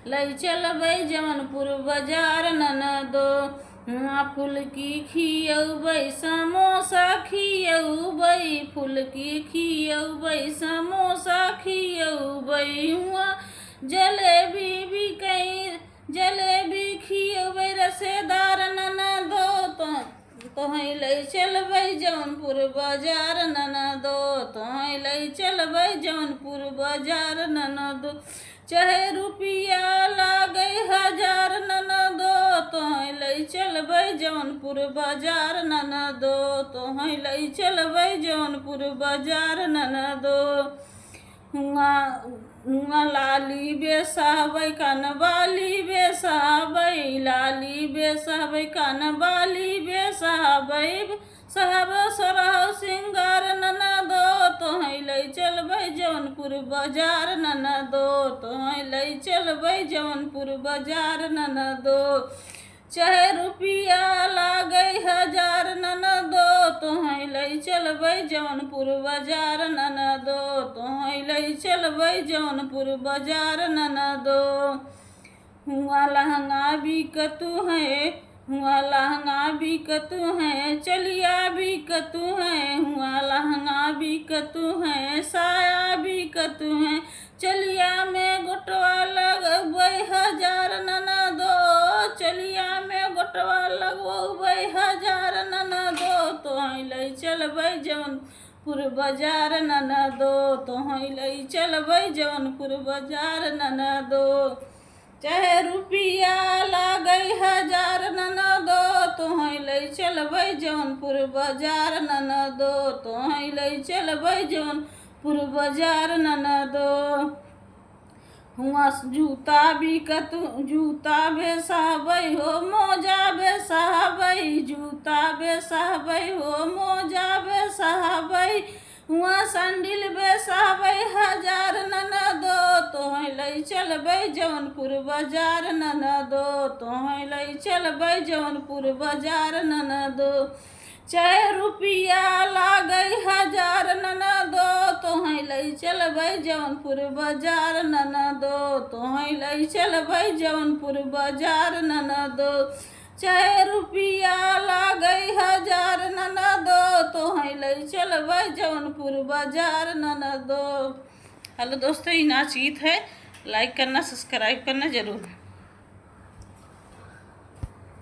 लई चलबै जौनपुर बाजार ननदो। फुलकी खियौबै समोसा खियौबै, फुलकी खियौबै समोसा खियौबै। जलेबी बिकै जलेबी खियौबै रसेदार ननदो। तोहै लई चलबै जौनपुर बाजार ननदो, तोहै लई चलबै जौनपुर बाजार ननदो। चाहे रुपया लागे 1000 ननदो, तोहै लई चलबै जौनपुर बाजार ननदो, तोहै लई चलबै जौनपुर बाजार ननदो। हुआ लाली बेसाबै कानबाली बेसाबै, लाली बेसाबै कानबाली बेसाबै। साहब सोरह सिंगार ननदो, तोहै लई चलबै जौनपुर बाजार ननदो, तोहै लई चलबै जौनपुर बाजार ननदो। चाहे रुपया लागे 1000 ननदो, तोहै लई चलबै जौनपुर बाजार ननदो, तोहै लई चलबै जौनपुर बाजार ननदो। हुआ लहंगा बिकतु है, हुआ लहंगा बिकतु है, चलिया बिकतु है। हुआ लहंगा बिकतु है, साया बिकतु है, चलिया में गोटवा लगबै 1000 ननदो, चलिया में गोटवा लगबै 1000 ननदो। तोहै लई चलबै जौनपुर बाजार ननदो, तोहै लई चलबै जौनपुर बाजार ननदो। चाहे रुपया लागे 1000 ननदो, तोहै लई चलबै जौनपुर बाजार ननदो, तोहै लई चलबै जौनपुर बाजार ननदो। हुआ जूता बिकतु जूता बेसाबै हो, मोजा बेसाबै, जूता बेसाबै हो, मोजा बेसाबै। हुआ सैंडल बेसाबै 1000 ननदो, तोहै लई चलबै जौनपुर बाजार ननदो, तोहै लई चलबै जौनपुर बाजार ननदो। चाहे रुपया लागे 1000 ननदो, तोहै लई चलबै जौनपुर बाजार ननदो, तोहै लई चलबै जौनपुर बाजार ननदो। चाहे रुपया लागे 1000 ननदो, तोहै लई चलबै जौनपुर बाजार ननदो। हेलो दोस्तों, ये नाच गीत है, लाइक करना सब्सक्राइब करना जरूर।